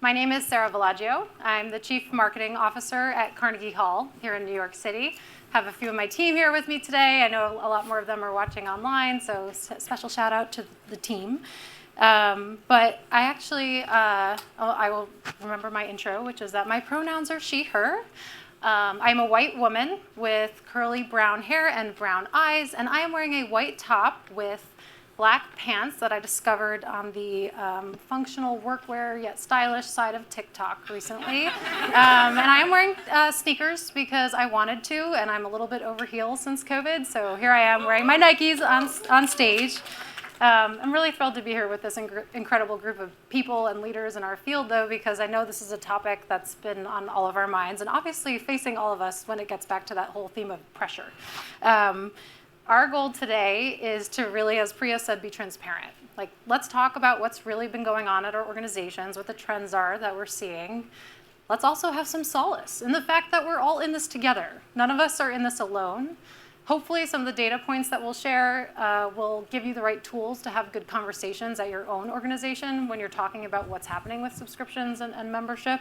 My name is Sara Villagio. I'm the Chief Marketing Officer at Carnegie Hall here in New York City. Have a few of my team here with me today. I know a lot more of them are watching online, so special shout out to the team. But I actually, I will remember my intro, which is that my pronouns are she, her. I'm a white woman with curly brown hair and brown eyes, and I am wearing a white top with black pants that I discovered on the functional workwear yet stylish side of TikTok recently. And I am wearing sneakers because I wanted to, and I'm a little bit over heels since COVID, so here I am wearing my Nikes on stage. I'm really thrilled to be here with this incredible group of people and leaders in our field, though, because I know this is a topic that's been on all of our minds and obviously facing all of us when it gets back to that whole theme of pressure. Our goal today is to really, as Priya said, be transparent. Like, let's talk about what's really been going on at our organizations, what the trends are that we're seeing. Let's also have some solace in the fact that we're all in this together. None of us are in this alone. Hopefully some of the data points that we'll share will give you the right tools to have good conversations at your own organization when you're talking about what's happening with subscriptions and membership.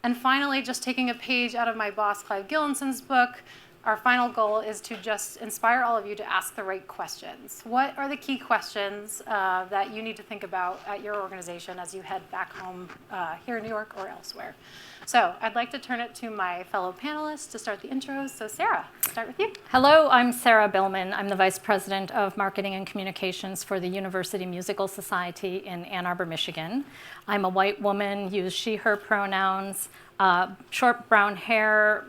And finally, just taking a page out of my boss, Clive Gillinson's book, our final goal is to just inspire all of you to ask the right questions. What are the key questions that you need to think about at your organization as you head back home here in New York or elsewhere? So I'd like to turn it to my fellow panelists to start the intros. So Sara, start with you. Hello, I'm Sara Billman. I'm the Vice President of Marketing and Communications for the University Musical Society in Ann Arbor, Michigan. I'm a white woman, use she, her pronouns, short brown hair,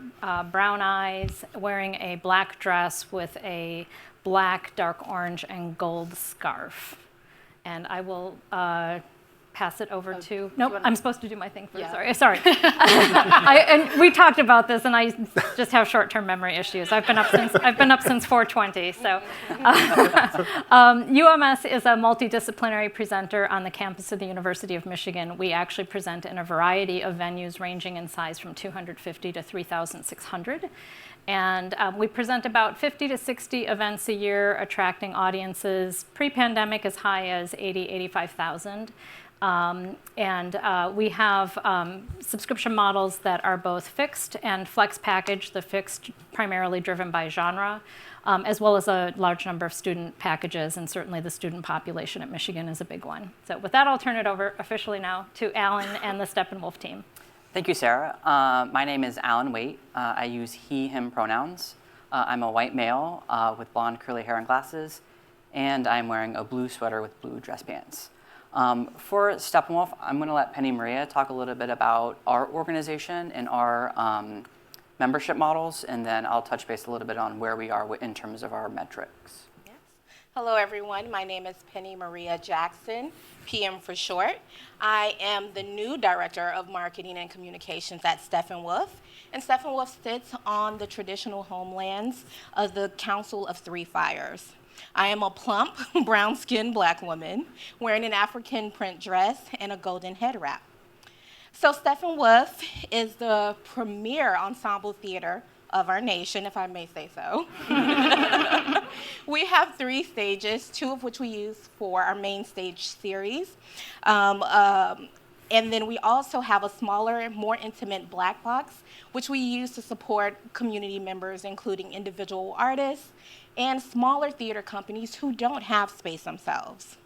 brown eyes, wearing a black dress with a black, dark orange, and gold scarf. And I will pass it over to, nope, I'm supposed to do my thing first, yeah. sorry. And we talked about this, and I just have short-term memory issues. I've been up since 4:20, so. UMS is a multidisciplinary presenter on the campus of the University of Michigan. We actually present in a variety of venues ranging in size from 250 to 3,600. And we present about 50 to 60 events a year, attracting audiences pre-pandemic as high as 85,000. We have subscription models that are both fixed and flex package, the fixed primarily driven by genre, as well as a large number of student packages, and certainly the student population at Michigan is a big one. So with that, I'll turn it over officially now to Alan and the Steppenwolf team. Thank you, Sara. My name is Alan Wait. I use he, him pronouns. I'm a white male with blonde curly hair and glasses, and I'm wearing a blue sweater with blue dress pants. For Steppenwolf, I'm going to let Penny Maria talk a little bit about our organization and our membership models, and then I'll touch base a little bit on where we are in terms of our metrics. Yes. Hello, everyone. My name is Penny Maria Jackson, PM for short. I am the new Director of Marketing and Communications at Steppenwolf, and Steppenwolf sits on the traditional homelands of the Council of Three Fires. I am a plump, brown-skinned black woman wearing an African print dress and a golden head wrap. So Steppenwolf is the premier ensemble theater of our nation, if I may say so. We have 3 stages, 2 of which we use for our main stage series. And then we also have a smaller, more intimate black box, which we use to support community members, including individual artists and smaller theater companies who don't have space themselves.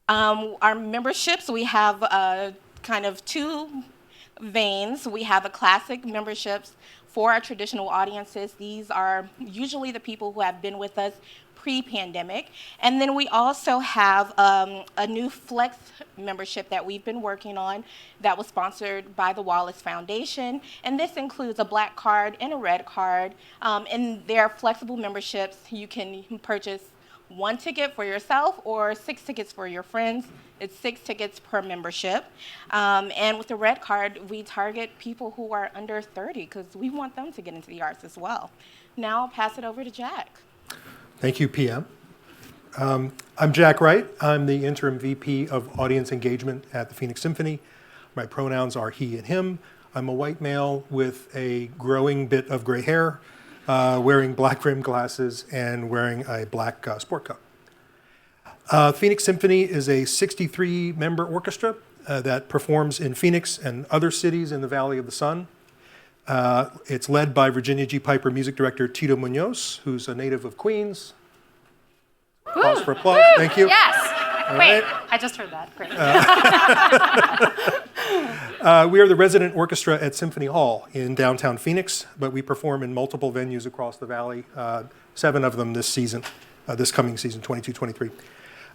Our memberships, we have kind of 2 veins. We have a classic memberships for our traditional audiences. These are usually the people who have been with us pre-pandemic. And then we also have a new Flex membership that we've been working on that was sponsored by the Wallace Foundation. And this includes a black card and a red card. And they're flexible memberships. You can purchase 1 ticket for yourself or 6 tickets for your friends. It's 6 tickets per membership. And with the red card, we target people who are under 30 because we want them to get into the arts as well. Now I'll pass it over to Jack. Thank you, PM. I'm Jack Wright. I'm the Interim VP of Audience Engagement at the Phoenix Symphony. My pronouns are he and him. I'm a white male with a growing bit of gray hair, wearing black rimmed glasses, and wearing a black sport coat. Phoenix Symphony is a 63-member orchestra. that performs in Phoenix and other cities in the Valley of the Sun. It's led by Virginia G. Piper music director Tito Munoz, who's a native of Queens. Pause for applause. Thank you. Yes. All Wait, right. I just heard that. Great. We are the resident orchestra at Symphony Hall in downtown Phoenix, but we perform in multiple venues across the valley, 7 of them this season, this coming season, 22-23.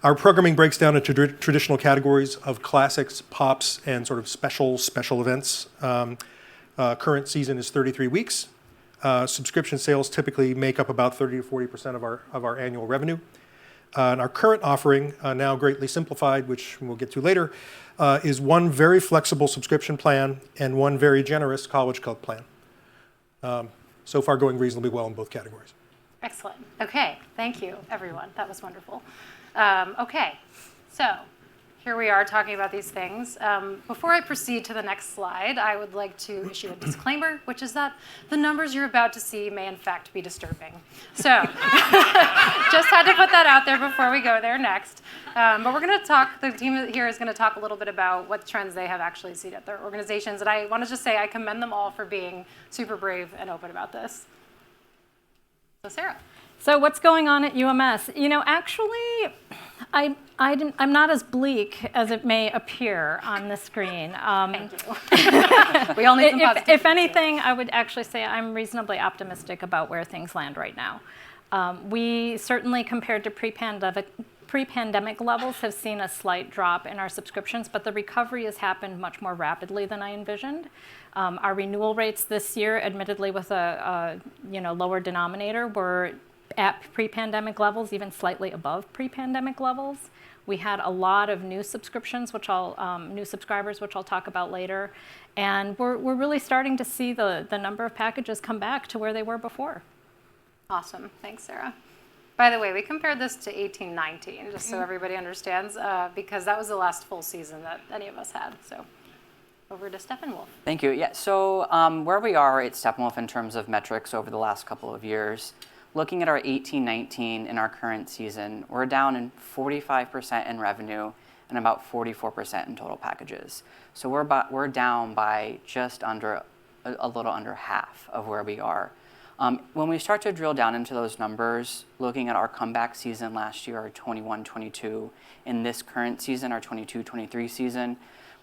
Our programming breaks down into traditional categories of classics, pops, and sort of special events. Current season is 33 weeks. Subscription sales typically make up about 30 to 40% of our annual revenue. And our current offering, now greatly simplified, which we'll get to later, is one very flexible subscription plan and one very generous college club plan. So far going reasonably well in both categories. Excellent. Okay, thank you, everyone. That was wonderful. Okay, so here we are talking about these things. Before I proceed to the next slide, I would like to issue a disclaimer, which is that the numbers you're about to see may in fact be disturbing. So just had to put that out there before we go there next. But we're going to talk, the team here is going to talk a little bit about what trends they have actually seen at their organizations. And I want to just say I commend them all for being super brave and open about this. So Sarah. So what's going on at UMS? You know, actually, I'm not as bleak as it may appear on the screen. Thank you. We all need some positivity. If anything, I would actually say I'm reasonably optimistic about where things land right now. We certainly, compared to pre-pandemic levels, have seen a slight drop in our subscriptions, but the recovery has happened much more rapidly than I envisioned. Our renewal rates this year, admittedly with a lower denominator, were at pre-pandemic levels, even slightly above pre-pandemic levels. We had a lot of new subscriptions, new subscribers, which I'll talk about later, and we're really starting to see the number of packages come back to where they were before. Awesome, thanks, Sarah. By the way, we compared this to 18-19, just so everybody understands, because that was the last full season that any of us had. So over to Steppenwolf. Thank you. Yeah, so where we are at Steppenwolf in terms of metrics over the last couple of years, looking at our 18-19 in our current season, we're down in 45% in revenue and about 44% in total packages. So we're down by just under a little under half of where we are. When we start to drill down into those numbers, looking at our comeback season last year, our 21-22, in this current season, our 22-23 season,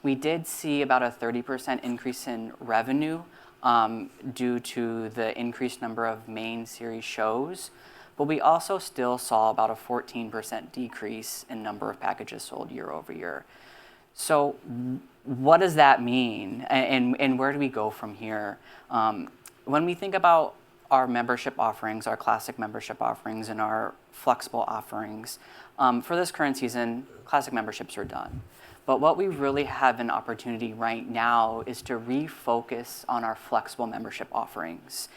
we did see about a 30% increase in revenue due to the increased number of main series shows, but we also still saw about a 14% decrease in number of packages sold year over year. So what does that mean, and where do we go from here? When we think about our membership offerings, our classic membership offerings, and our flexible offerings, for this current season, classic memberships are done. But what we really have an opportunity right now is to refocus on our flexible membership offerings.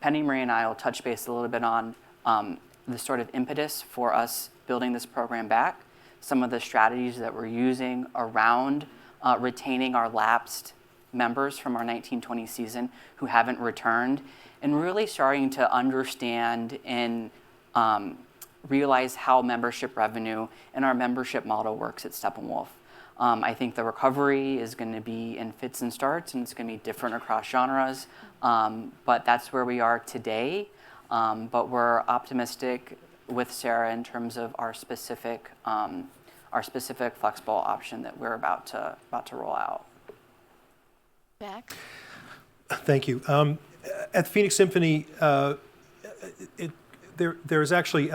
Penny, Marie, and I will touch base a little bit on the sort of impetus for us building this program back, some of the strategies that we're using around retaining our lapsed members from our 19-20 season who haven't returned, and really starting to understand and realize how membership revenue and our membership model works at Steppenwolf. I think the recovery is going to be in fits and starts, and it's going to be different across genres, but that's where we are today. But we're optimistic with Sarah in terms of our specific flexible option that we're about to roll out. Back. Thank you. At Phoenix Symphony, there is actually,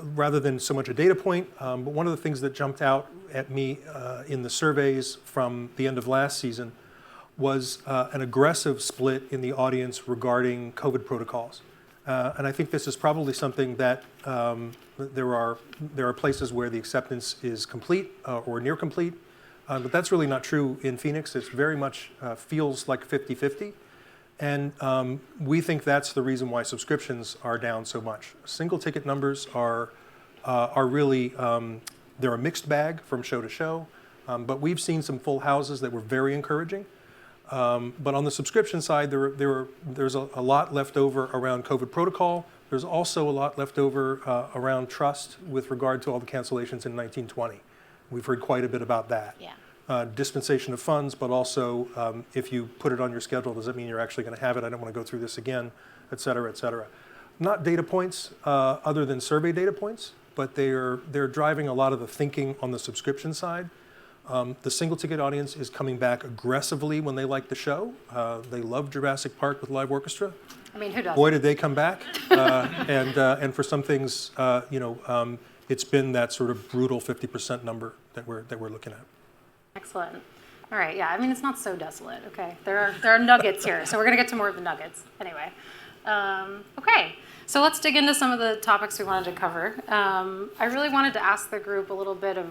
rather than so much a data point, but one of the things that jumped out at me in the surveys from the end of last season was an aggressive split in the audience regarding COVID protocols. And I think this is probably something that there are places where the acceptance is complete or near complete, but that's really not true in Phoenix. It's very much feels like 50-50. And we think that's the reason why subscriptions are down so much. Single ticket numbers are really, they're a mixed bag from show to show, but we've seen some full houses that were very encouraging. But on the subscription side, there's a lot left over around COVID protocol. There's also a lot left over around trust with regard to all the cancellations in 1920. We've heard quite a bit about that. Yeah. dispensation of funds, but also if you put it on your schedule, does that mean you're actually going to have it? I don't want to go through this again, et cetera, et cetera. Not data points other than survey data points, but they're driving a lot of the thinking on the subscription side. The single ticket audience is coming back aggressively when they like the show. They love Jurassic Park with live orchestra. I mean, who doesn't? Boy, did they come back. And for some things, it's been that sort of brutal 50% number that we're looking at. Excellent. All right, yeah, I mean, it's not so desolate, okay? There are nuggets here, so we're going to get to more of the nuggets. Anyway, okay, so let's dig into some of the topics we wanted to cover. I really wanted to ask the group a little bit of,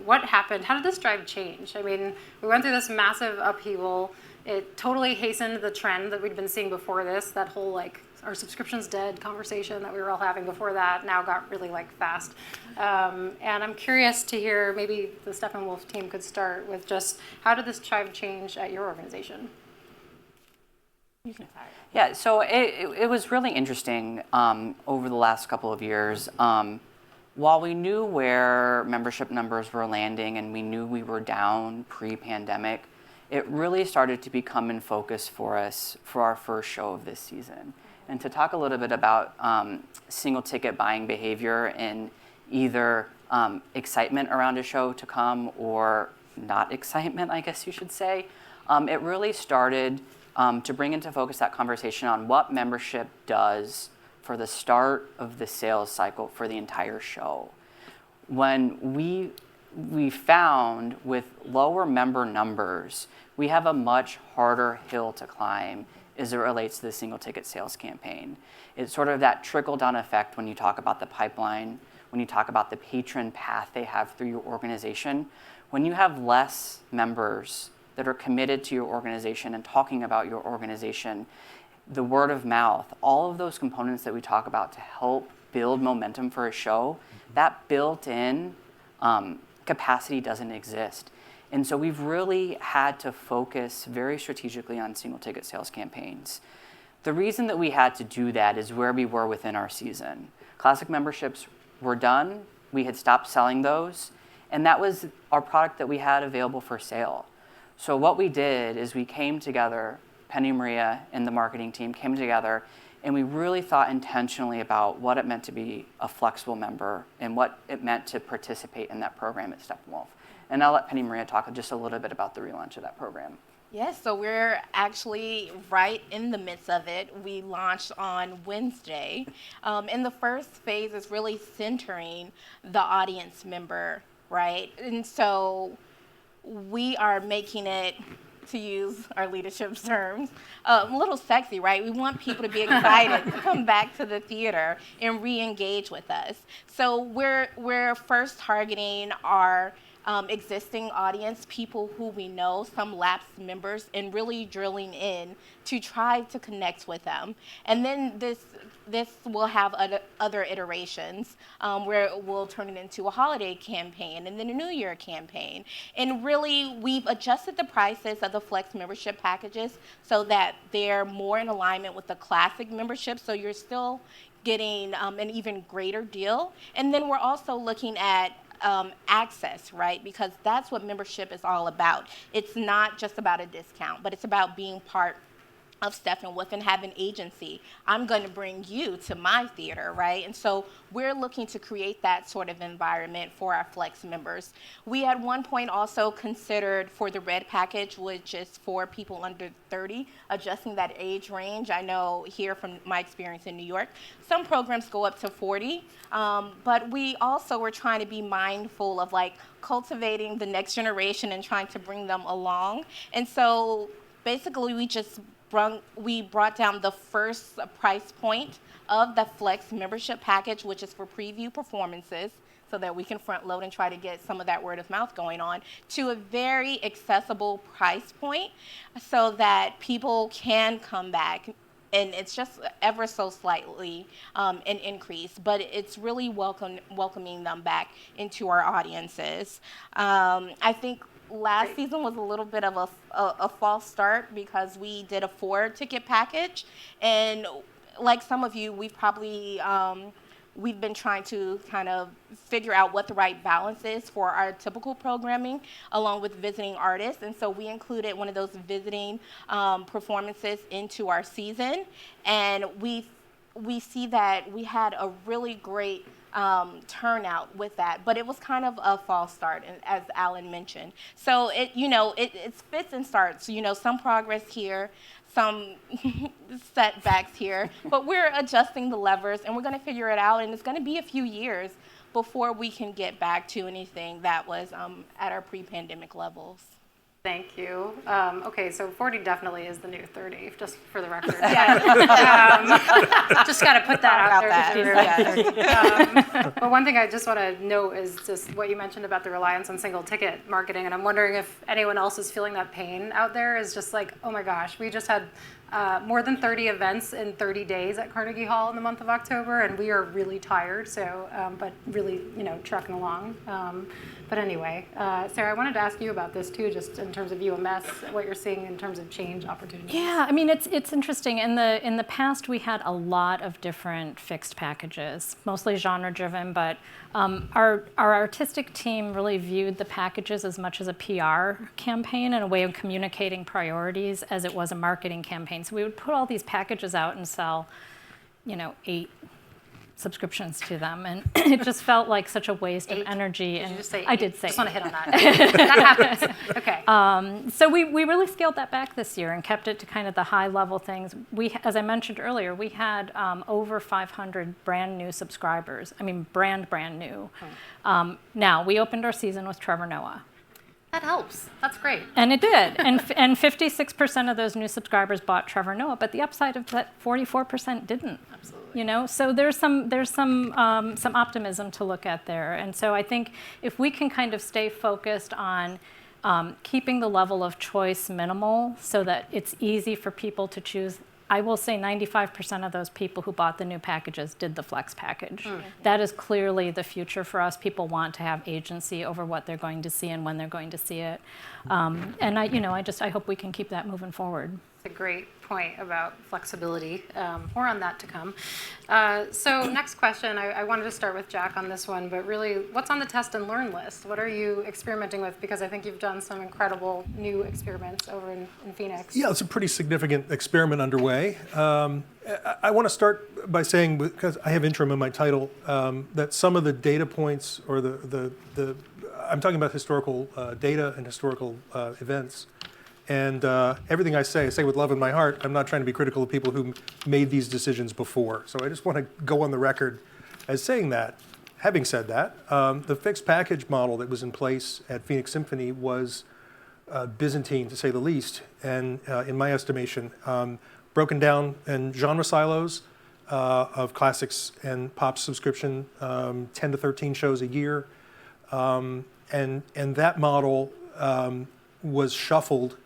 what happened? How did this drive change? I mean, we went through this massive upheaval. It totally hastened the trend that we'd been seeing before this, that whole, our subscription's dead conversation that we were all having before that now got really fast. And I'm curious to hear, maybe the Steppenwolf team could start with just how did this drive change at your organization? Yeah, so it was really interesting over the last couple of years. While we knew where membership numbers were landing and we knew we were down pre-pandemic, it really started to become in focus for us for our first show of this season. And to talk a little bit about single ticket buying behavior and either excitement around a show to come or not excitement, I guess you should say, it really started to bring into focus that conversation on what membership does for the start of the sales cycle for the entire show. When we found with lower member numbers, we have a much harder hill to climb as it relates to the single ticket sales campaign. It's sort of that trickle down effect when you talk about the pipeline, when you talk about the patron path they have through your organization. When you have less members that are committed to your organization and talking about your organization, the word of mouth, all of those components that we talk about to help build momentum for a show, that built-in capacity doesn't exist. And so we've really had to focus very strategically on single ticket sales campaigns. The reason that we had to do that is where we were within our season. Classic memberships were done, we had stopped selling those, and that was our product that we had available for sale. So what we did is we came together, Penny Maria and the marketing team came together, and we really thought intentionally about what it meant to be a flexible member and what it meant to participate in that program at Steppenwolf. And I'll let Penny Maria talk just a little bit about the relaunch of that program. Yes, so we're actually right in the midst of it. We launched on Wednesday. And the first phase is really centering the audience member, right? And so we are making it, to use our leadership terms, a little sexy, right? We want people to be excited to come back to the theater and re-engage with us. So we're first targeting our existing audience, people who we know, some lapsed members, and really drilling in to try to connect with them. And then this will have other iterations where we'll turn it into a holiday campaign and then a New Year campaign. And really, we've adjusted the prices of the Flex membership packages so that they're more in alignment with the Classic membership, so you're still getting an even greater deal. And then we're also looking at access, right? Because that's what membership is all about. It's not just about a discount, but it's about being part of Steppenwolf and having agency. I'm going to bring you to my theater, right? And so we're looking to create that sort of environment for our Flex members. We at one point also considered for the Red package, which is for people under 30, adjusting that age range. I know here from my experience in New York, some programs go up to 40, but we also were trying to be mindful of cultivating the next generation and trying to bring them along. And so basically we brought down the first price point of the Flex membership package, which is for preview performances, so that we can front load and try to get some of that word of mouth going on, to a very accessible price point so that people can come back. And it's just ever so slightly an increase, but it's really welcoming them back into our audiences. I think last season was a little bit of a false start because we did a 4-ticket package, and like some of you, we've probably we've been trying to kind of figure out what the right balance is for our typical programming, along with visiting artists. And so we included one of those visiting performances into our season. And we see that we had a really great turnout with that, but it was kind of a false start, as Alan mentioned. So it's fits and starts. Some progress here, some setbacks here, but we're adjusting the levers and we're going to figure it out. And it's going to be a few years before we can get back to anything that was at our pre-pandemic levels. Thank you. Okay, so 40 definitely is the new 30, just for the record. Just got to put that out there. But one thing I just want to note is just what you mentioned about the reliance on single ticket marketing, and I'm wondering if anyone else is feeling that pain out there. Is just like, oh my gosh, we just had more than 30 events in 30 days at Carnegie Hall in the month of October, and we are really tired. So, but really, trucking along. But anyway, Sarah, I wanted to ask you about this too, just in terms of UMS, what you're seeing in terms of change opportunities. Yeah, I mean, it's interesting. In the past, we had a lot of different fixed packages, mostly genre-driven, but our artistic team really viewed the packages as much as a PR campaign and a way of communicating priorities as it was a marketing campaign. So we would put all these packages out and sell, 8 subscriptions to them, and it just felt like such a waste of energy. Did you just say I did say. Just want to hit on that. That happens. Okay. So we really scaled that back this year and kept it to kind of the high level things. As I mentioned earlier, we had over 500 brand new subscribers. I mean, brand new. Now we opened our season with Trevor Noah. That helps. That's great. And it did. And 56% of those new subscribers bought Trevor Noah, but the upside of that 44% didn't. Absolutely. So there's some optimism to look at there. And so I think if we can kind of stay focused on keeping the level of choice minimal so that it's easy for people to choose. I will say 95% of those people who bought the new packages did the flex package. Mm-hmm. That is clearly the future for us. People want to have agency over what they're going to see and when they're going to see it. And I hope we can keep that moving forward. It's a great point about flexibility. More on that to come. So next question, I wanted to start with Jack on this one, but really, what's on the test and learn list? What are you experimenting with? Because I think you've done some incredible new experiments over in Phoenix. Yeah, it's a pretty significant experiment underway. I want to start by saying, because I have interim in my title, that some of the data points or I'm talking about historical data and historical events. And everything I say with love in my heart. I'm not trying to be critical of people who made these decisions before. So I just want to go on the record as saying that. Having said that, the fixed package model that was in place at Phoenix Symphony was Byzantine, to say the least, and in my estimation, broken down in genre silos of classics and pop subscription, 10 to 13 shows a year. And that model was shuffled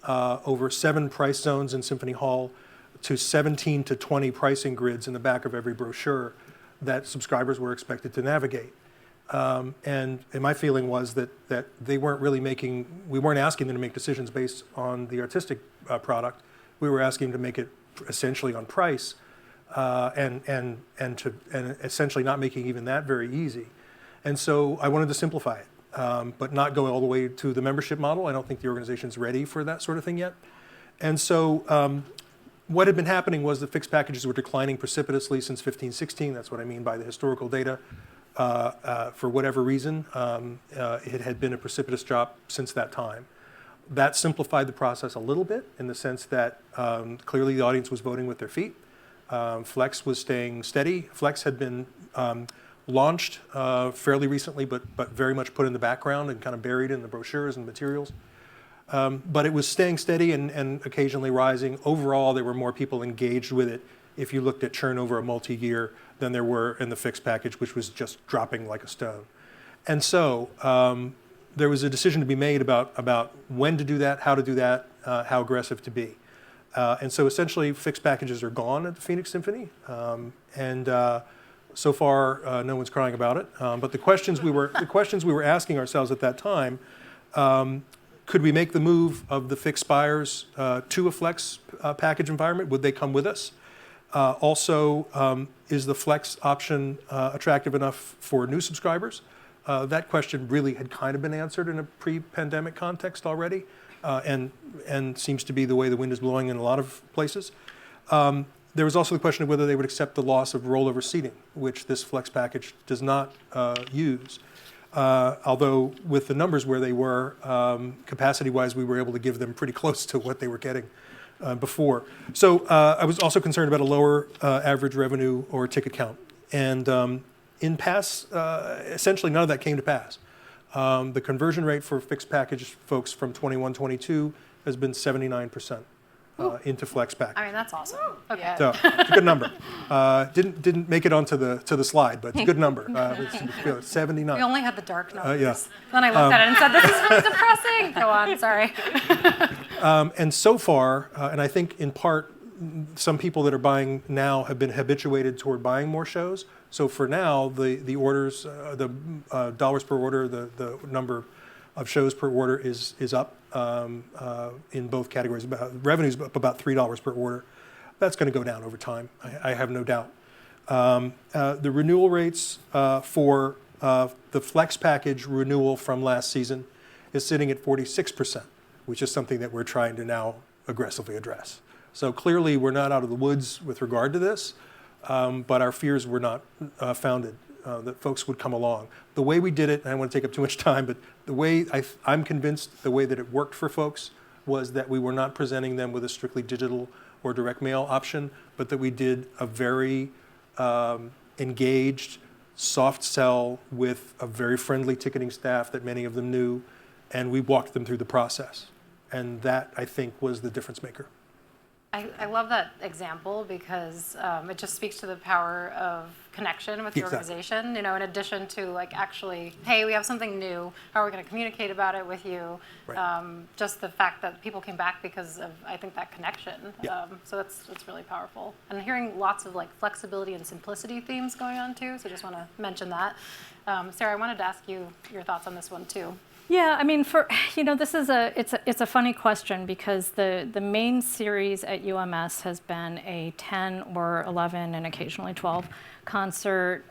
over 7 price zones in Symphony Hall to 17 to 20 pricing grids in the back of every brochure that subscribers were expected to navigate. And my feeling was that they weren't really we weren't asking them to make decisions based on the artistic product. We were asking them to make it essentially on price and essentially not making even that very easy. And so I wanted to simplify it. But not go all the way to the membership model. I don't think the organization's ready for that sort of thing yet. And so what had been happening was the fixed packages were declining precipitously since 15-16. That's what I mean by the historical data. For whatever reason, it had been a precipitous drop since that time. That simplified the process a little bit in the sense that clearly the audience was voting with their feet. Flex was staying steady. Flex had been launched fairly recently, but very much put in the background and kind of buried in the brochures and materials. But it was staying steady and occasionally rising. Overall, there were more people engaged with it if you looked at churn over a multi-year than there were in the fixed package, which was just dropping like a stone. And so there was a decision to be made about when to do that, how to do that, how aggressive to be. And so essentially, fixed packages are gone at the Phoenix Symphony. So far, no one's crying about it. But the questions we were asking ourselves at that time, could we make the move of the fixed buyers to a flex package environment? Would they come with us? Also, is the flex option attractive enough for new subscribers? That question really had kind of been answered in a pre-pandemic context already, and seems to be the way the wind is blowing in a lot of places. There was also the question of whether they would accept the loss of rollover seating, which this flex package does not use. Although with the numbers where they were, capacity-wise, we were able to give them pretty close to what they were getting before. So I was also concerned about a lower average revenue or ticket count. And in pass, essentially none of that came to pass. The conversion rate for fixed package folks from 21-22 has been 79%. Into flex pack. I mean, that's awesome. Okay. So it's a good number. Didn't make it onto the slide, but it's a good number. It's 79. We only had the dark numbers. Yeah. Then I looked at it and said, this is really depressing. Go on, sorry. And so far, and I think in part, some people that are buying now have been habituated toward buying more shows. So for now, the orders, the dollars per order, the number of shows per order is up in both categories. Revenue's up about $3 per order. That's going to go down over time, I have no doubt. The renewal rates for the flex package renewal from last season is sitting at 46%, which is something that we're trying to now aggressively address. So clearly we're not out of the woods with regard to this, but our fears were not founded. That folks would come along. The way we did it, and I don't want to take up too much time, but the way I'm convinced the way that it worked for folks was that we were not presenting them with a strictly digital or direct mail option, but that we did a very engaged, soft sell with a very friendly ticketing staff that many of them knew, and we walked them through the process. And that, I think, was the difference maker. I love that example because it just speaks to the power of connection with the organization. You know, in addition to like actually, hey, we have something new. How are we going to communicate about it with you? Right. Just the fact that people came back because of, I think, that connection. Yeah. So that's really powerful. And hearing lots of like flexibility and simplicity themes going on too. So just want to mention that. Sarah, I wanted to ask you your thoughts on this one too. Yeah, I mean, this is it's a funny question because the main series at UMS has been a 10 or 11 and occasionally 12 concert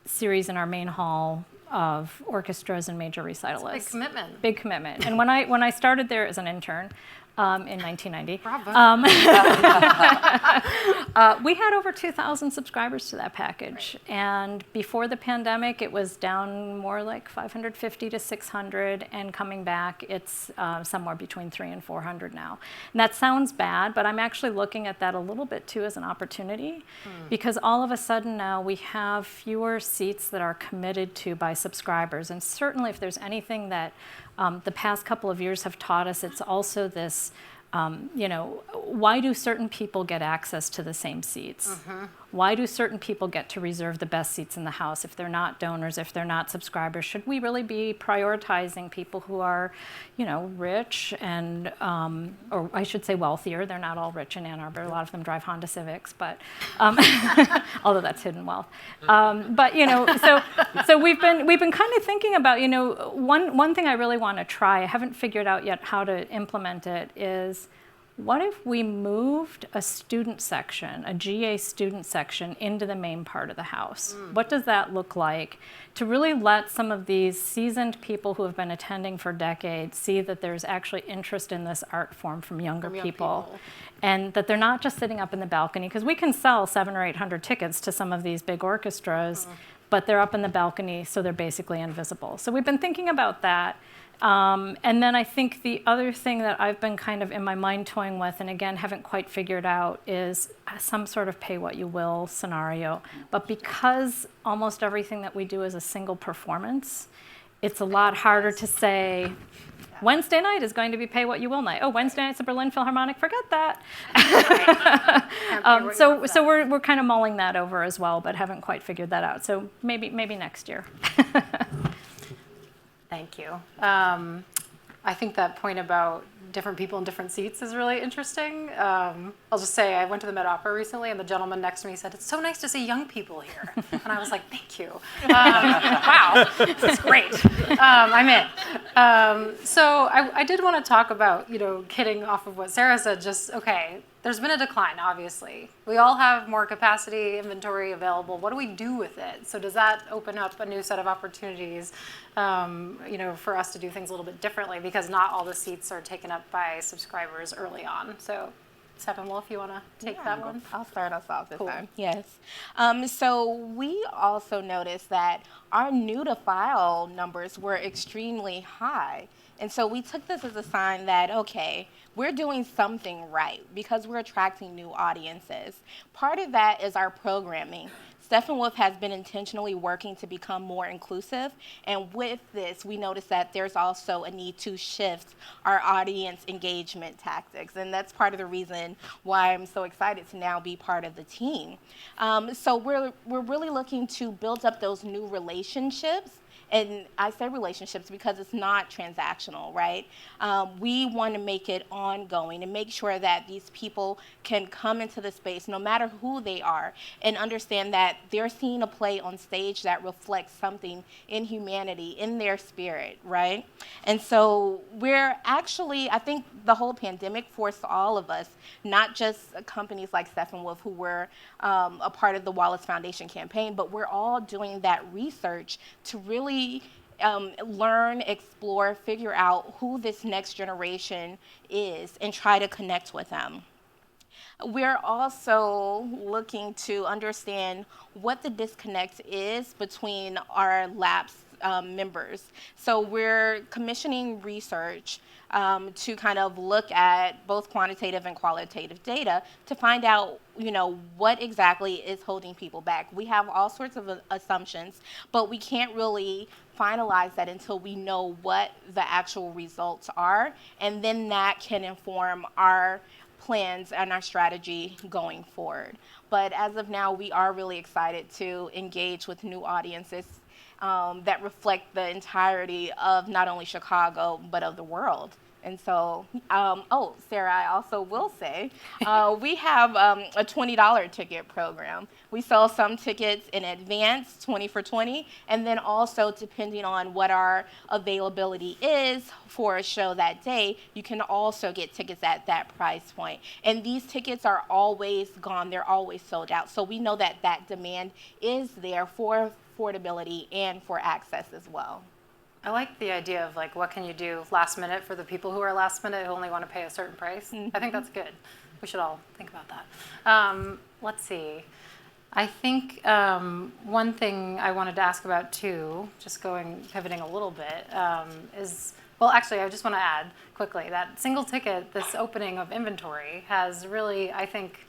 series in our main hall of orchestras and major recitalists. Big commitment. Big commitment. And when I started there as an intern in 1990, Bravo. we had over 2,000 subscribers to that package. Right. And before the pandemic, it was down more like 550 to 600, and coming back, it's somewhere between 300 and 400 now. And that sounds bad, but I'm actually looking at that a little bit too as an opportunity, because all of a sudden now we have fewer seats that are committed to by subscribers. And certainly if there's anything that the past couple of years have taught us, it's also this, why do certain people get access to the same seats? Mm-hmm. Why do certain people get to reserve the best seats in the house if they're not donors, if they're not subscribers? Should we really be prioritizing people who are, rich and, or I should say wealthier? They're not all rich in Ann Arbor. A lot of them drive Honda Civics, but although that's hidden wealth. So we've been kind of thinking about, one thing I really want to try. I haven't figured out yet how to implement it. Is what if we moved a student section, a GA student section, into the main part of the house? What does that look like to really let some of these seasoned people who have been attending for decades see that there's actually interest in this art form from younger people, and that they're not just sitting up in the balcony, because we can sell 700 or 800 tickets to some of these big orchestras, but they're up in the balcony, so they're basically invisible. So we've been thinking about that. And then I think the other thing that I've been kind of in my mind toying with, and again haven't quite figured out, is some sort of pay what you will scenario. But because almost everything that we do is a single performance, it's a lot harder to say, Wednesday night is going to be pay what you will night. Oh, Wednesday night's a Berlin Philharmonic, forget that. So we're kind of mulling that over as well, but haven't quite figured that out. So maybe next year. Thank you. I think that point about different people in different seats is really interesting. I'll just say I went to the Met Opera recently, and the gentleman next to me said, "It's so nice to see young people here." And I was like, "Thank you. Wow, this is great. I'm in." So I did want to talk about, kidding off of what Sarah said, okay, there's been a decline, obviously. We all have more capacity, inventory available. What do we do with it? So does that open up a new set of opportunities, for us to do things a little bit differently, because not all the seats are taken up by subscribers early on. So Steppenwolf, you want to take that one? I'll start us off this Cool. time. Yes. So we also noticed that our new to file numbers were extremely high. And so we took this as a sign that, okay, we're doing something right because we're attracting new audiences. Part of that is our programming. Steppenwolf has been intentionally working to become more inclusive, and with this, we noticed that there's also a need to shift our audience engagement tactics, and that's part of the reason why I'm so excited to now be part of the team. So we're really looking to build up those new relationships. And I say relationships because it's not transactional, right? We want to make it ongoing and make sure that these people can come into the space, no matter who they are, and understand that they're seeing a play on stage that reflects something in humanity, in their spirit, right? And so we're actually, I think the whole pandemic forced all of us, not just companies like Steppenwolf who were a part of the Wallace Foundation campaign, but we're all doing that research to really learn, explore, figure out who this next generation is and try to connect with them. We're also looking to understand what the disconnect is between our lapsed members. So we're commissioning research to kind of look at both quantitative and qualitative data to find out, what exactly is holding people back. We have all sorts of assumptions, but we can't really finalize that until we know what the actual results are, and then that can inform our plans and our strategy going forward. But as of now, we are really excited to engage with new audiences that reflect the entirety of not only Chicago, but of the world. And so, Sarah, I also will say, we have a $20 ticket program. We sell some tickets in advance, 20 for 20, and then also depending on what our availability is for a show that day, you can also get tickets at that price point. And these tickets are always gone, they're always sold out. So we know that that demand is there for affordability and for access as well. I like the idea of what can you do last minute for the people who are last minute who only want to pay a certain price. Mm-hmm. I think that's good. We should all think about that. Let's see. I think one thing I wanted to ask about too, just pivoting a little bit, is, well, actually, I just want to add quickly that single ticket, this opening of inventory has really, I think,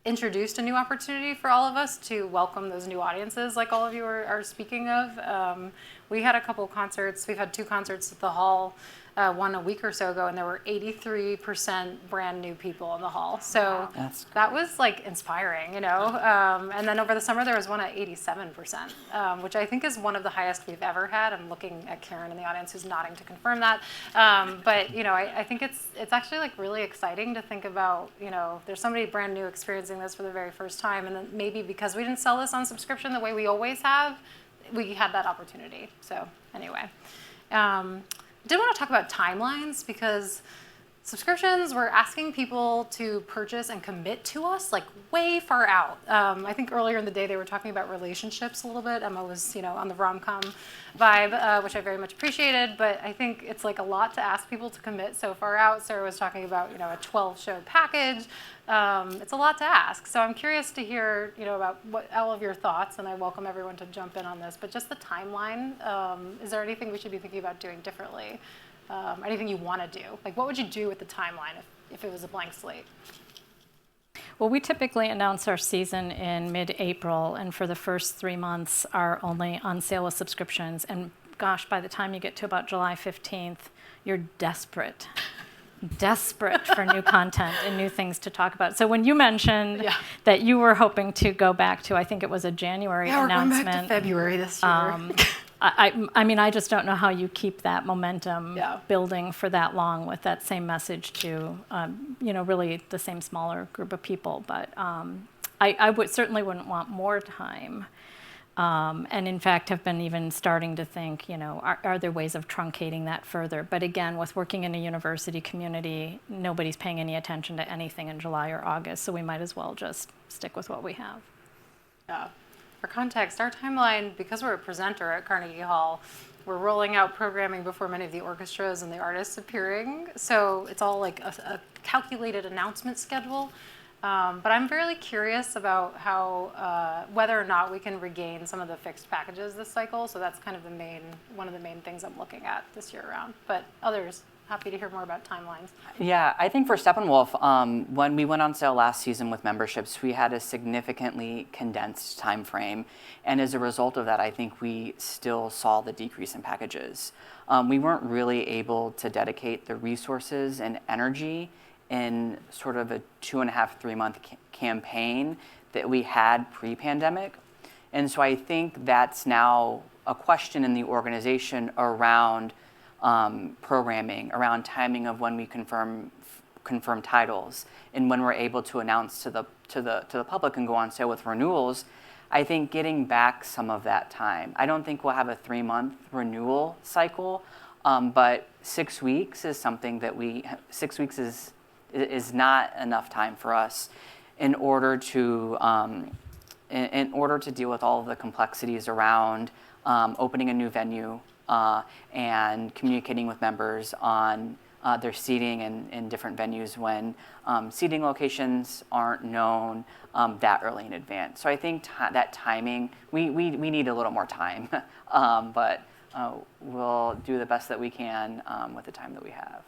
introduced a new opportunity for all of us to welcome those new audiences like all of you are speaking of. We had a couple concerts. We've had 2 concerts at the hall, one a week or so ago, and there were 83% brand new people in the hall. So that was inspiring, and then over the summer there was one at 87%, which I think is one of the highest we've ever had. I'm looking at Karen in the audience who's nodding to confirm that. But I think it's actually really exciting to think about, there's somebody brand new experiencing this for the very first time, and then maybe because we didn't sell this on subscription the way we always have, we had that opportunity. So anyway, I did want to talk about timelines because subscriptions, we're asking people to purchase and commit to us way far out. I think earlier in the day they were talking about relationships a little bit. Emma was, on the rom-com vibe, which I very much appreciated. But I think it's a lot to ask people to commit so far out. Sarah was talking about, a 12-show package. It's a lot to ask. So I'm curious to hear, about all of your thoughts, and I welcome everyone to jump in on this. But just the timeline, is there anything we should be thinking about doing differently? Anything you want to do? What would you do with the timeline if it was a blank slate? Well, we typically announce our season in mid-April, and for the first 3 months are only on sale with subscriptions. And gosh, by the time you get to about July 15th, you're desperate for new content and new things to talk about. So when you mentioned that you were hoping to go back to, I think it was a January announcement. We're going back to February this year. I mean, I just don't know how you keep that momentum building for that long with that same message to, really the same smaller group of people. But I certainly wouldn't want more time. And in fact have been even starting to think, are there ways of truncating that further? But again, with working in a university community, nobody's paying any attention to anything in July or August, so we might as well just stick with what we have. Yeah. For context, our timeline, because we're a presenter at Carnegie Hall, we're rolling out programming before many of the orchestras and the artists appearing. So it's all like a calculated announcement schedule. But I'm really curious about how, whether or not we can regain some of the fixed packages this cycle. So that's kind of one of the main things I'm looking at this year around. But others, happy to hear more about timelines. Yeah, I think for Steppenwolf, when we went on sale last season with memberships, we had a significantly condensed time frame. And as a result of that, I think we still saw the decrease in packages. We weren't really able to dedicate the resources and energy in sort of a 2.5, 3 month campaign that we had pre-pandemic. And so I think that's now a question in the organization around programming, around timing of when we confirm titles, and when we're able to announce to the public and go on sale with renewals. I think getting back some of that time. I don't think we'll have a 3-month renewal cycle, but 6 weeks is something that 6 weeks is not enough time for us in order to deal with all of the complexities around opening a new venue and communicating with members on their seating in different venues when seating locations aren't known that early in advance. So I think that timing, we need a little more time, but we'll do the best that we can with the time that we have.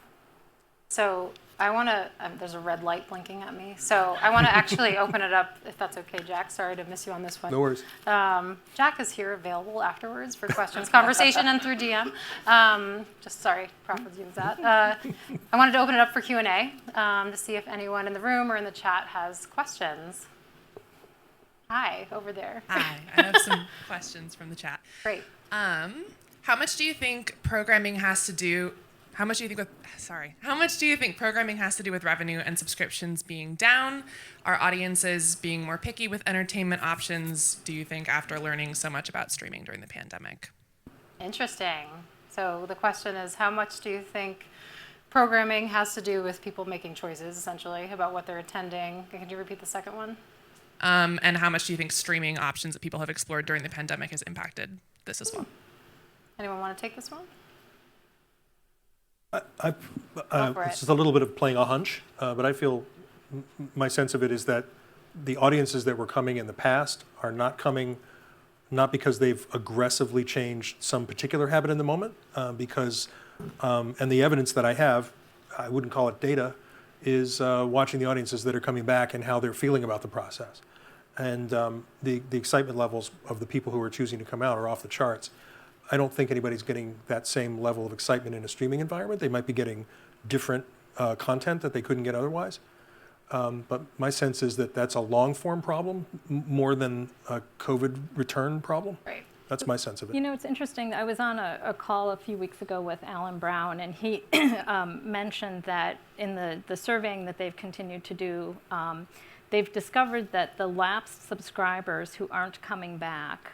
So I want to, there's a red light blinking at me. So I want to actually open it up, if that's okay, Jack. Sorry to miss you on this one. No worries. Jack is here available afterwards for questions, conversation, and through DM. Just sorry, Crawford's used that. I wanted to open it up for Q&A to see if anyone in the room or in the chat has questions. Hi, over there. Hi, I have some questions from the chat. Great. How much do you think programming has to do with revenue and subscriptions being down? Are audiences being more picky with entertainment options, do you think, after learning so much about streaming during the pandemic? Interesting. So the question is, how much do you think programming has to do with people making choices, essentially, about what they're attending? Can you repeat the second one? And how much do you think streaming options that people have explored during the pandemic has impacted this as well? Anyone want to take this one? It's just a little bit of playing a hunch, but I feel my sense of it is that the audiences that were coming in the past are not coming, not because they've aggressively changed some particular habit in the moment, because, and the evidence that I have, I wouldn't call it data, is watching the audiences that are coming back and how they're feeling about the process. And the excitement levels of the people who are choosing to come out are off the charts. I don't think anybody's getting that same level of excitement in a streaming environment. They might be getting different content that they couldn't get otherwise. But my sense is that that's a long-form problem more than a COVID return problem. Right. That's my sense of it. You know, it's interesting. I was on a call a few weeks ago with Alan Brown, and he mentioned that in the surveying that they've continued to do, they've discovered that the lapsed subscribers who aren't coming back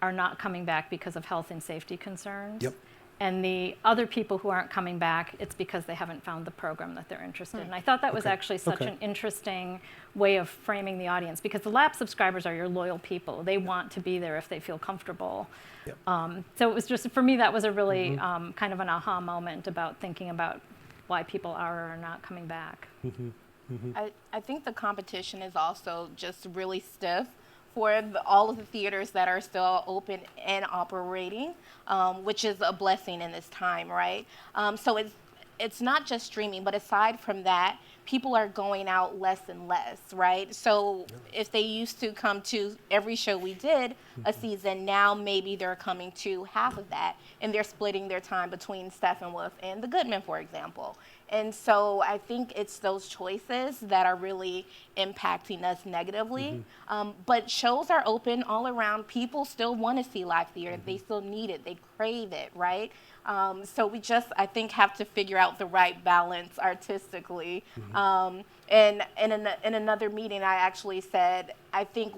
are not coming back because of health and safety concerns. Yep. And the other people who aren't coming back, it's because they haven't found the program that they're interested in. I thought that was actually such an interesting way of framing the audience, because the lapsed subscribers are your loyal people. They want to be there if they feel comfortable. Yep. So it was just, for me, that was a really kind of an aha moment about thinking about why people are or are not coming back. I think the competition is also just really stiff for all of the theaters that are still open and operating, which is a blessing in this time, right? So it's not just streaming, but aside from that, people are going out less and less, right? So if they used to come to every show we did a season, now maybe they're coming to half of that, and they're splitting their time between Steppenwolf and The Goodman, for example. And so I think it's those choices that are really impacting us negatively. But shows are open all around. People still want to see live theater. They still need it. They crave it, right? So we just, I think, have to figure out the right balance artistically. And in another meeting, I actually said, I think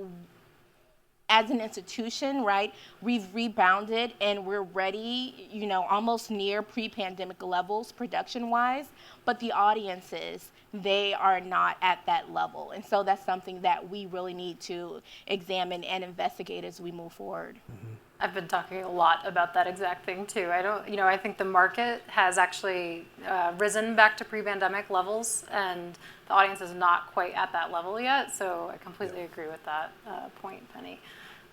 as an institution, right, we've rebounded and we're ready, almost near pre-pandemic levels production-wise, but the audiences, they are not at that level. And so that's something that we really need to examine and investigate as we move forward. Mm-hmm. I've been talking a lot about that exact thing too. I think the market has actually risen back to pre-pandemic levels, and the audience is not quite at that level yet. So I completely agree with that point, Penny.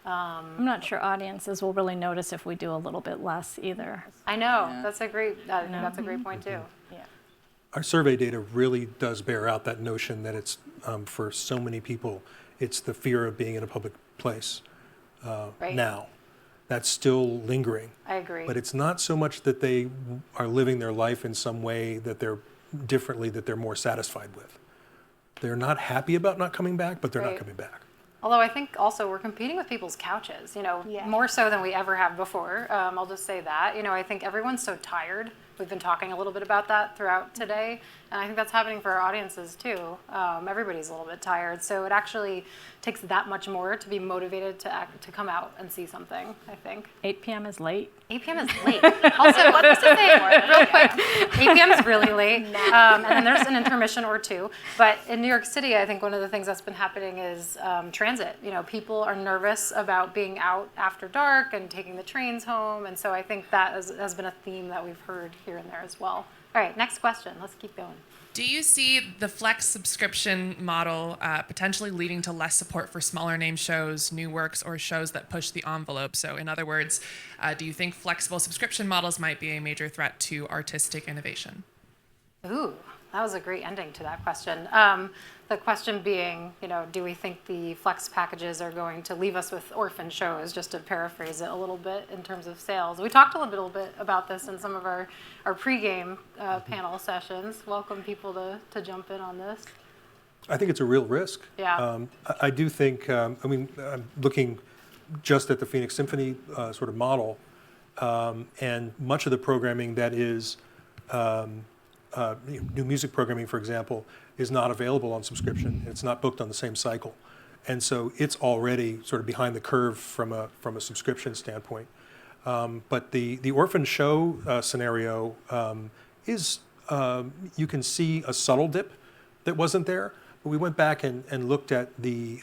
I'm not sure audiences will really notice if we do a little bit less either. I know that's a great. I think that's a great point too. Yeah. Our survey data really does bear out that notion that it's, for so many people, it's the fear of being in a public place Right. now. That's still lingering. I agree. But it's not so much that they are living their life in some way that they're differently, that they're more satisfied with. They're not happy about not coming back, but they're Right. not coming back. Although I think also we're competing with people's couches, Yeah. more so than we ever have before. I'll just say that. I think everyone's so tired. We've been talking a little bit about that throughout today, and I think that's happening for our audiences too. Everybody's a little bit tired, so it actually takes that much more to be motivated to come out and see something, I think. 8 p.m. is late. 8 p.m. is late. Also, let's just say real quick, 8 p.m. is really late, and then there's an intermission or two. But in New York City, I think one of the things that's been happening is transit. People are nervous about being out after dark and taking the trains home, and so I think that has been a theme that we've heard here and there as well. All right, next question. Let's keep going. Do you see the flex subscription model potentially leading to less support for smaller name shows, new works, or shows that push the envelope? So in other words, do you think flexible subscription models might be a major threat to artistic innovation? Ooh, that was a great ending to that question. The question being, do we think the flex packages are going to leave us with orphan shows, just to paraphrase it a little bit in terms of sales? We talked a little bit about this in some of our pregame panel sessions. Welcome people to jump in on this. I think it's a real risk. Yeah. I do think, I'm looking just at the Phoenix Symphony sort of model, and much of the programming that is new music programming, for example, is not available on subscription. It's not booked on the same cycle. And so it's already sort of behind the curve from a subscription standpoint. But the orphan show scenario is, you can see a subtle dip that wasn't there. But we went back and looked at the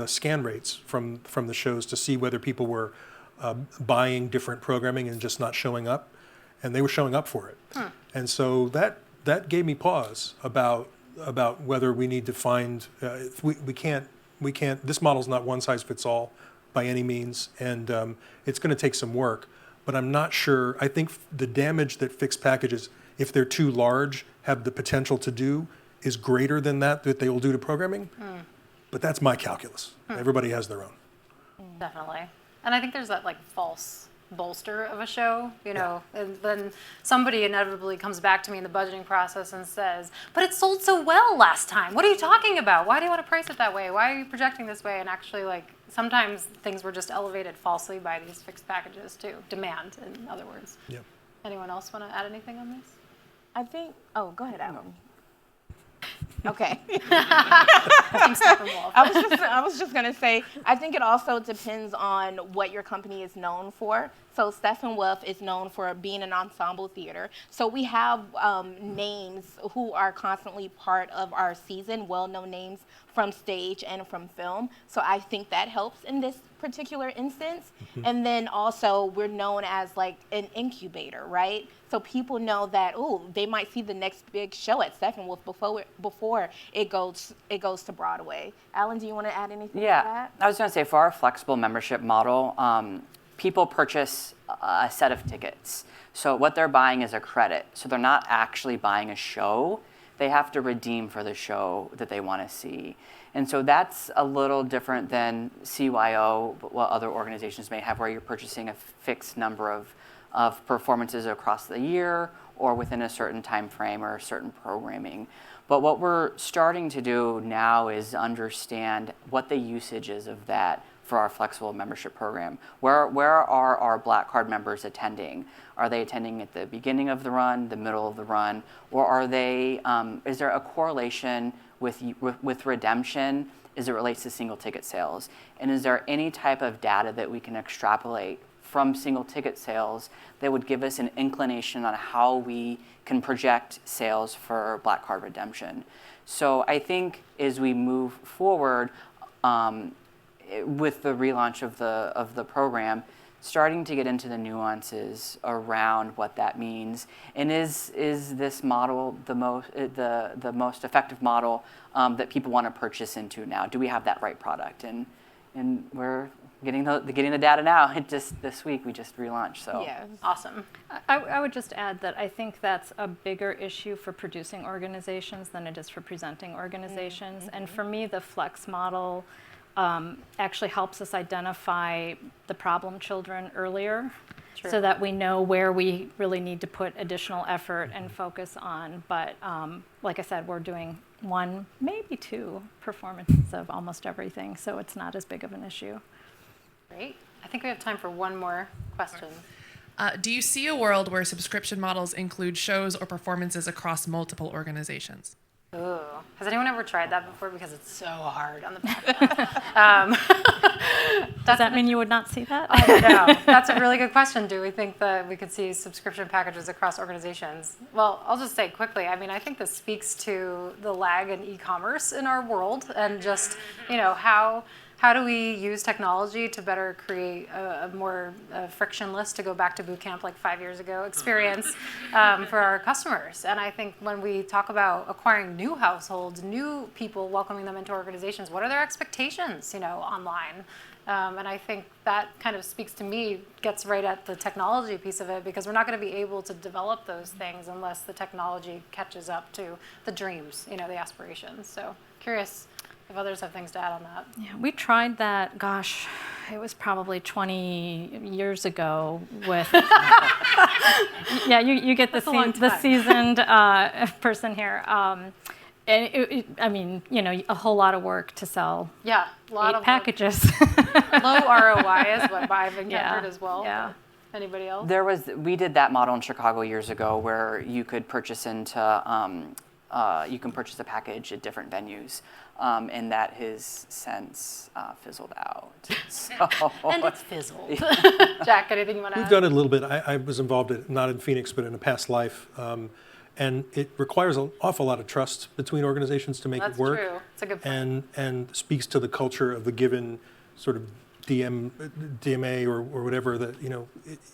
scan rates from the shows to see whether people were buying different programming and just not showing up. And they were showing up for it. And so that gave me pause about whether we need to find, we can't, this model's not one size fits all by any means, and it's going to take some work, but I'm not sure. I think the damage that fixed packages, if they're too large, have the potential to do is greater than that they will do to programming, but that's my calculus. Everybody has their own. Definitely. And I think there's that false bolster of a show, and then somebody inevitably comes back to me in the budgeting process and says, but it sold so well last time. What are you talking about? Why do you want to price it that way? Why are you projecting this way? And actually, sometimes things were just elevated falsely by these fixed packages too. Demand, in other words. Yeah. Anyone else want to add anything on this? I think, go ahead, Alan. Okay. I was just going to say, I think it also depends on what your company is known for. So Steppenwolf is known for being an ensemble theater. So we have names who are constantly part of our season, well-known names from stage and from film. So I think that helps in this particular instance. And then also we're known as an incubator, right? So people know that, they might see the next big show at Steppenwolf before it goes to Broadway. Alan, do you want to add anything to that? I was going to say, for our flexible membership model, people purchase a set of tickets. So what they're buying is a credit. So they're not actually buying a show. They have to redeem for the show that they want to see. And so that's a little different than CYO, what other organizations may have, where you're purchasing a fixed number of performances across the year or within a certain time frame or certain programming. But what we're starting to do now is understand what the usage is of that for our flexible membership program? Where are our Black Card members attending? Are they attending at the beginning of the run, the middle of the run, or are they? Is there a correlation with redemption as it relates to single ticket sales? And is there any type of data that we can extrapolate from single ticket sales that would give us an inclination on how we can project sales for Black Card redemption? So I think as we move forward with the relaunch of the program, starting to get into the nuances around what that means, and is this model the most effective model that people want to purchase into now? Do we have that right product? And we're getting the data now. It just this week we just relaunched. So Yes. Awesome. I would just add that I think that's a bigger issue for producing organizations than it is for presenting organizations. And for me, the flex model actually helps us identify the problem children earlier, so that we know where we really need to put additional effort and focus on. But like I said, we're doing 1, maybe 2 performances of almost everything, so it's not as big of an issue. Great. I think we have time for one more question. Do you see a world where subscription models include shows or performances across multiple organizations? Ooh. Has anyone ever tried that before? Because it's so hard on the back. Does that mean you would not see that? I don't know. That's a really good question. Do we think that we could see subscription packages across organizations? Well, I'll just say quickly, I mean, I think this speaks to the lag in e-commerce in our world, and just, how do we use technology to better create a more frictionless, to go back to boot camp like 5 years ago, experience for our customers? And I think when we talk about acquiring new households, new people, welcoming them into organizations, what are their expectations, online? And I think that kind of speaks to me, gets right at the technology piece of it, because we're not going to be able to develop those things unless the technology catches up to the dreams, the aspirations. So curious if others have things to add on that. Yeah, we tried that, gosh, it was probably 20 years ago with, yeah, you get the seasoned person here. And a whole lot of work to sell. Yeah, a lot 8 of packages. Low ROI is what I've encountered as well. Yeah. Anybody else? We did that model in Chicago years ago where you could purchase you can purchase a package at different venues, and that has since fizzled out. So, And it's fizzled. Jack, anything you want to add? We've done it a little bit. I was involved not in Phoenix, but in a past life. And it requires an awful lot of trust between organizations to make That's it work. true. It's a good point. And speaks to the culture of the given sort of DMA or whatever that,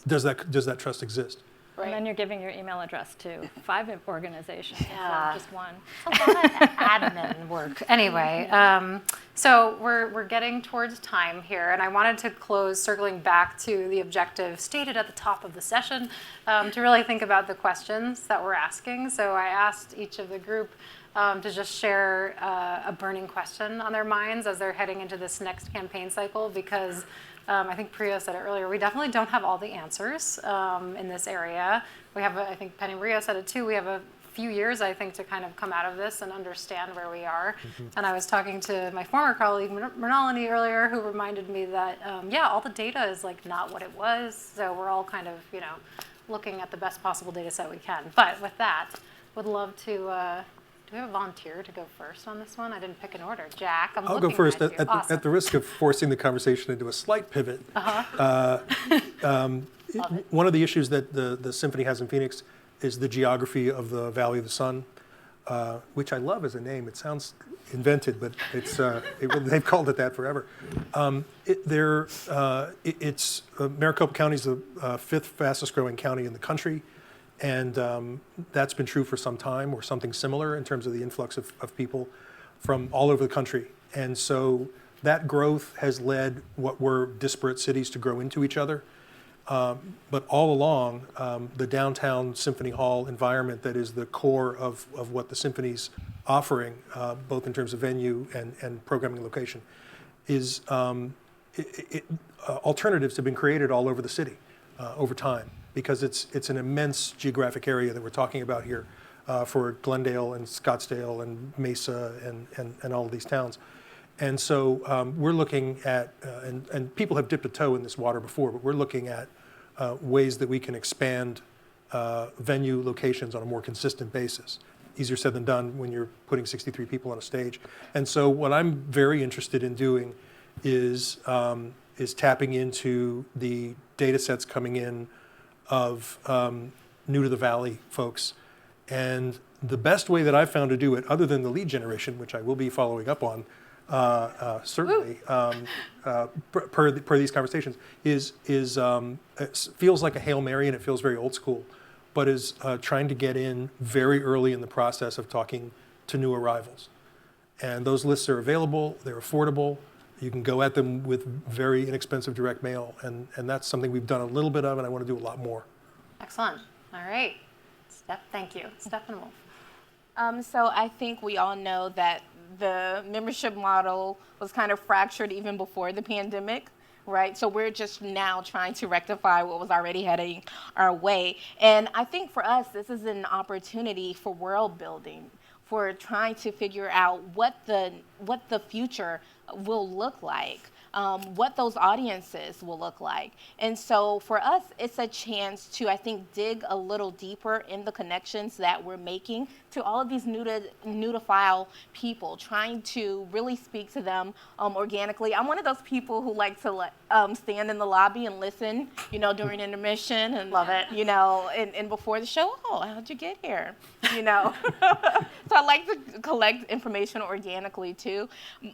does that trust exist? Right. And then you're giving your email address to 5 organizations instead Yeah. of just 1. It's a lot of admin work. Anyway, so we're getting towards time here, and I wanted to close circling back to the objective stated at the top of the session, to really think about the questions that we're asking. So I asked each of the group to just share a burning question on their minds as they're heading into this next campaign cycle, because I think Priya said it earlier, we definitely don't have all the answers in this area. We have, I think Penny Maria said it too, we have a few years, I think, to kind of come out of this and understand where we are. Mm-hmm. And I was talking to my former colleague, Mrinalini, earlier, who reminded me that, all the data is like not what it was. So we're all kind of, looking at the best possible data set we can. But with that, would love to, do we have a volunteer to go first on this one? I didn't pick an order. Jack, I'll go first at you. Awesome. at the risk of forcing the conversation into a slight pivot. One of the issues that the Symphony has in Phoenix is the geography of the Valley of the Sun, which I love as a name. It sounds invented, but it's they've called it that forever. Maricopa County is the 5th fastest growing county in the country. And that's been true for some time, or something similar in terms of the influx of people from all over the country. And so that growth has led what were disparate cities to grow into each other. But all along, the downtown Symphony Hall environment that is the core of what the Symphony's offering, both in terms of venue and programming location, is alternatives have been created all over the city over time, because it's an immense geographic area that we're talking about here for Glendale and Scottsdale and Mesa and all of these towns. And so we're looking at, and people have dipped a toe in this water before, but we're looking at ways that we can expand venue locations on a more consistent basis. Easier said than done when you're putting 63 people on a stage. And so what I'm very interested in doing is tapping into the data sets coming in of new to the Valley folks. And the best way that I've found to do it, other than the lead generation, which I will be following up on, certainly, per these conversations, is it feels like a Hail Mary and it feels very old school, but is trying to get in very early in the process of talking to new arrivals. And those lists are available, they're affordable, you can go at them with very inexpensive direct mail, and that's something we've done a little bit of, and I want to do a lot more. Excellent. All right. Thank you. Stefan Wolf. So I think we all know that the membership model was kind of fractured even before the pandemic, right? So we're just now trying to rectify what was already heading our way. And I think for us, this is an opportunity for world building, for trying to figure out what the future will look like. What those audiences will look like. And so for us, it's a chance to, I think, dig a little deeper in the connections that we're making to all of these new to file people, trying to really speak to them organically. I'm one of those people who like to stand in the lobby and listen, during intermission. And, love it. And before the show, how'd you get here? So I like to collect information organically too.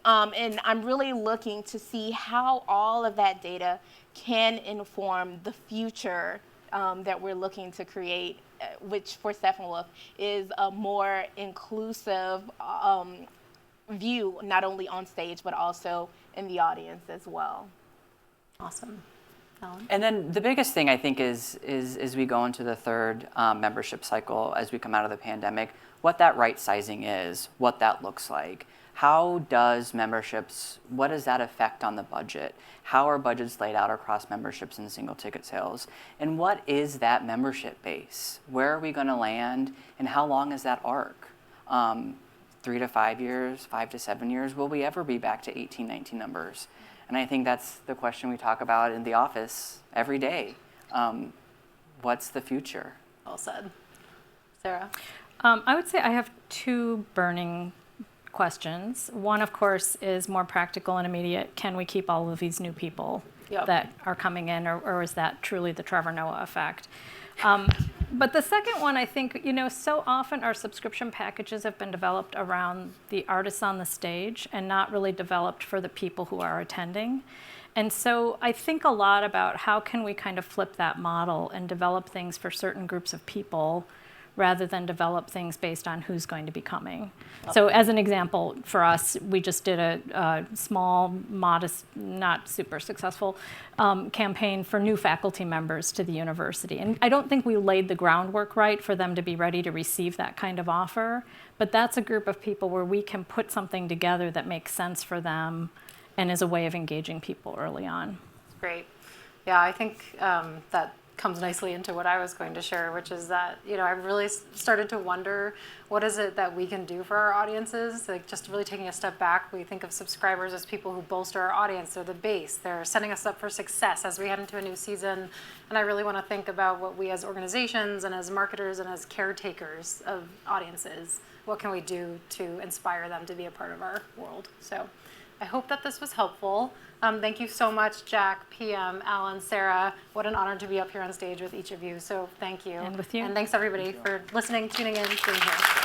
And I'm really looking to see how all of that data can inform the future that we're looking to create, which for Stefan Wolf is a more inclusive view, not only on stage, but also in the audience as well. Awesome. Ellen? And then the biggest thing I think is as we go into the third membership cycle, as we come out of the pandemic, what that right sizing is, what that looks like. How does memberships, what does that affect on the budget? How are budgets laid out across memberships and single ticket sales? And what is that membership base? Where are we going to land? And how long is that arc? 3 to 5 years, 5 to 7 years? Will we ever be back to 18, 19 numbers? And I think that's the question we talk about in the office every day. What's the future? Well said. Sarah? I would say I have two burning questions. One, of course, is more practical and immediate. Can we keep all of these new people that are coming in, or is that truly the Trevor Noah effect? But the second one, I think, so often our subscription packages have been developed around the artists on the stage and not really developed for the people who are attending. And so I think a lot about how can we kind of flip that model and develop things for certain groups of people rather than develop things based on who's going to be coming. So as an example, for us, we just did a small, modest, not super successful campaign for new faculty members to the university. And I don't think we laid the groundwork right for them to be ready to receive that kind of offer, but that's a group of people where we can put something together that makes sense for them and is a way of engaging people early on. Great. Yeah, I think that comes nicely into what I was going to share, which is that, I've really started to wonder what is it that we can do for our audiences, like just really taking a step back. We think of subscribers as people who bolster our audience. They're the base. They're setting us up for success as we head into a new season. And I really want to think about what we as organizations and as marketers and as caretakers of audiences, what can we do to inspire them to be a part of our world? So I hope that this was helpful. Thank you so much, Jack, PM, Alan, Sarah. What an honor to be up here on stage with each of you. So thank you. And with you. And thanks everybody for listening, tuning in, being here.